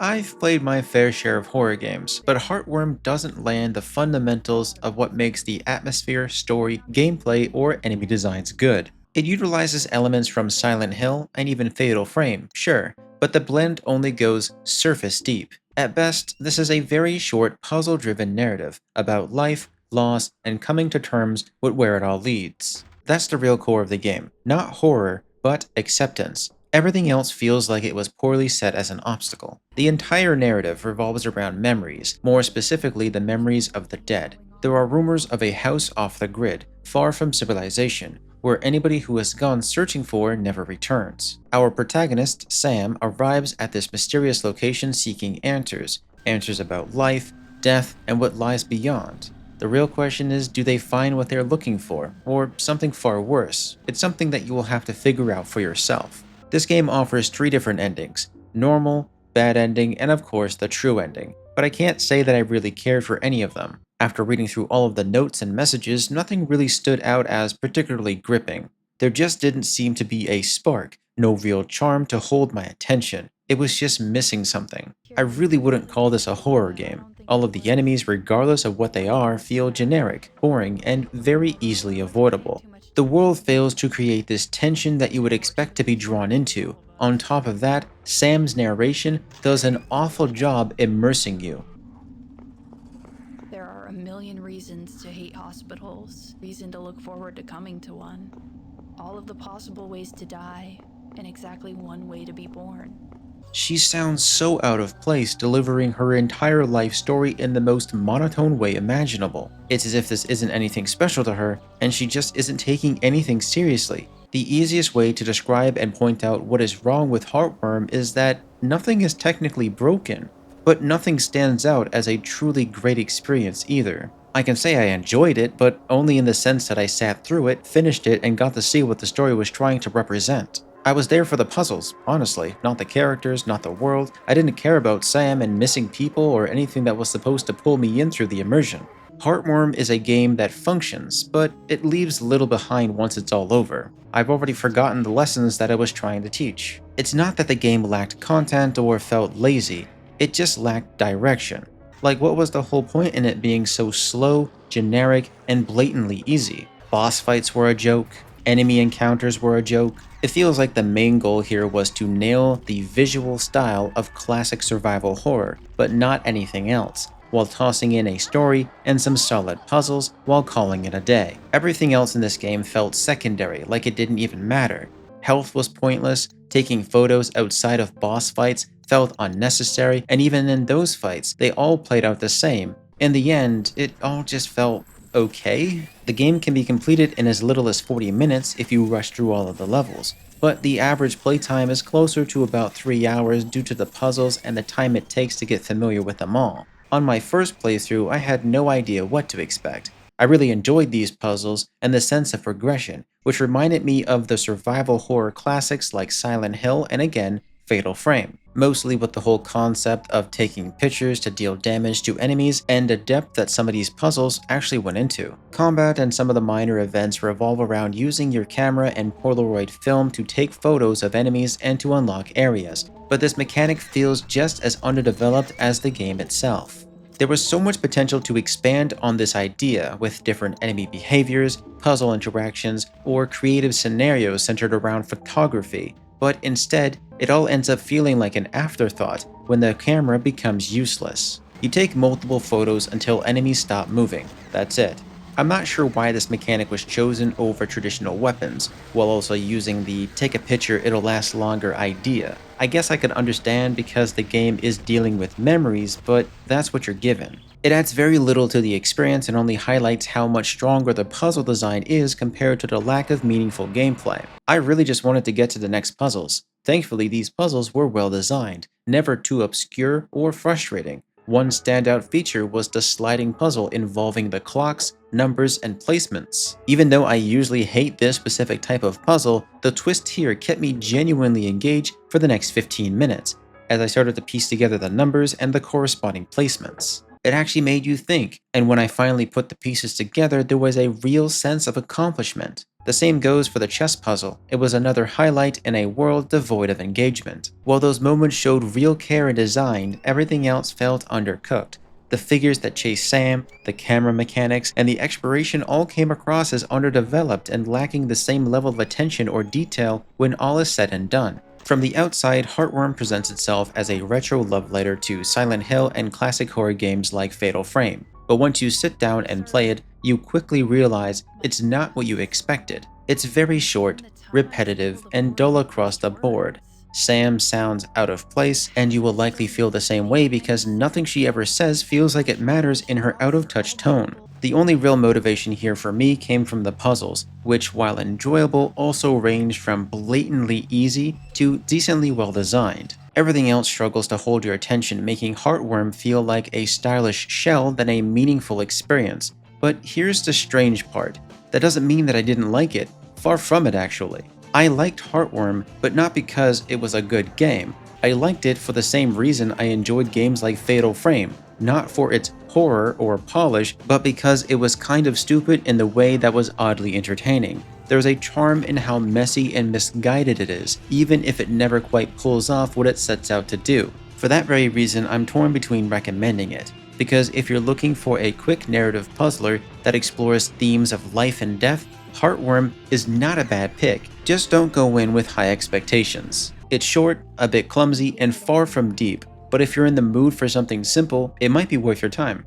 I've played my fair share of horror games, but Heartworm doesn't land the fundamentals of what makes the atmosphere, story, gameplay, or enemy designs good. It utilizes elements from Silent Hill and even Fatal Frame, sure, but the blend only goes surface deep. At best, this is a very short, puzzle driven narrative about life, loss, and coming to terms with where it all leads. That's the real core of the game, not horror, but acceptance. Everything else feels like it was poorly set as an obstacle. The entire narrative revolves around memories, more specifically the memories of the dead. There are rumors of a house off the grid, far from civilization, where anybody who has gone searching for never returns. Our protagonist, Sam, arrives at this mysterious location seeking answers about life, death, and what lies beyond. The real question is, do they find what they're looking for, or something far worse? It's something that you will have to figure out for yourself. This game offers 3 different endings: normal, bad ending, and of course the true ending, but I can't say that I really cared for any of them. After reading through all of the notes and messages, nothing really stood out as particularly gripping. There just didn't seem to be a spark, no real charm to hold my attention. It was just missing something. I really wouldn't call this a horror game. All of the enemies, regardless of what they are, feel generic, boring, and very easily avoidable. The world fails to create this tension that you would expect to be drawn into. On top of that, Sam's narration does an awful job immersing you. There are a million reasons to hate hospitals, reason to look forward to coming to one. All of the possible ways to die, and exactly one way to be born. She sounds so out of place, delivering her entire life story in the most monotone way imaginable. It's as if this isn't anything special to her, and she just isn't taking anything seriously. The easiest way to describe and point out what is wrong with Heartworm is that nothing is technically broken, but nothing stands out as a truly great experience either. I can say I enjoyed it, but only in the sense that I sat through it, finished it, and got to see what the story was trying to represent. I was there for the puzzles, honestly, not the characters, not the world. I didn't care about Sam and missing people or anything that was supposed to pull me in through the immersion. Heartworm is a game that functions, but it leaves little behind once it's all over. I've already forgotten the lessons that I was trying to teach. It's not that the game lacked content or felt lazy, it just lacked direction. Like, what was the whole point in it being so slow, generic, and blatantly easy? Boss fights were a joke, enemy encounters were a joke. It feels like the main goal here was to nail the visual style of classic survival horror, but not anything else, while tossing in a story and some solid puzzles while calling it a day. Everything else in this game felt secondary, like it didn't even matter. Health was pointless, taking photos outside of boss fights felt unnecessary, and even in those fights, they all played out the same. In the end, it all just felt okay. The game can be completed in as little as 40 minutes if you rush through all of the levels, but the average playtime is closer to about 3 hours due to the puzzles and the time it takes to get familiar with them all. On my first playthrough, I had no idea what to expect. I really enjoyed these puzzles and the sense of progression, which reminded me of the survival horror classics like Silent Hill and again, Fatal Frame, mostly with the whole concept of taking pictures to deal damage to enemies and the depth that some of these puzzles actually went into. Combat and some of the minor events revolve around using your camera and Polaroid film to take photos of enemies and to unlock areas, but this mechanic feels just as underdeveloped as the game itself. There was so much potential to expand on this idea with different enemy behaviors, puzzle interactions, or creative scenarios centered around photography, but instead, it all ends up feeling like an afterthought when the camera becomes useless. You take multiple photos until enemies stop moving, that's it. I'm not sure why this mechanic was chosen over traditional weapons, while also using the take a picture it'll last longer idea. I guess I could understand because the game is dealing with memories, but that's what you're given. It adds very little to the experience and only highlights how much stronger the puzzle design is compared to the lack of meaningful gameplay. I really just wanted to get to the next puzzles. Thankfully, these puzzles were well designed, never too obscure or frustrating. One standout feature was the sliding puzzle involving the clocks, numbers, and placements. Even though I usually hate this specific type of puzzle, the twist here kept me genuinely engaged for the next 15 minutes, as I started to piece together the numbers and the corresponding placements. It actually made you think, and when I finally put the pieces together, there was a real sense of accomplishment. The same goes for the chess puzzle. It was another highlight in a world devoid of engagement. While those moments showed real care and design, everything else felt undercooked. The figures that chased Sam, the camera mechanics, and the exploration all came across as underdeveloped and lacking the same level of attention or detail when all is said and done. From the outside, Heartworm presents itself as a retro love letter to Silent Hill and classic horror games like Fatal Frame. But once you sit down and play it, you quickly realize it's not what you expected. It's very short, repetitive, and dull across the board. Sam sounds out of place, and you will likely feel the same way because nothing she ever says feels like it matters in her out-of-touch tone. The only real motivation here for me came from the puzzles, which, while enjoyable, also ranged from blatantly easy to decently well designed. Everything else struggles to hold your attention, making Heartworm feel like a stylish shell than a meaningful experience. But here's the strange part. That doesn't mean that I didn't like it. Far from it, actually. I liked Heartworm, but not because it was a good game. I liked it for the same reason I enjoyed games like Fatal Frame, not for its horror or polish, but because it was kind of stupid in the way that was oddly entertaining. There's a charm in how messy and misguided it is, even if it never quite pulls off what it sets out to do. For that very reason, I'm torn between recommending it. Because if you're looking for a quick narrative puzzler that explores themes of life and death, Heartworm is not a bad pick, just don't go in with high expectations. It's short, a bit clumsy, and far from deep, but if you're in the mood for something simple, it might be worth your time.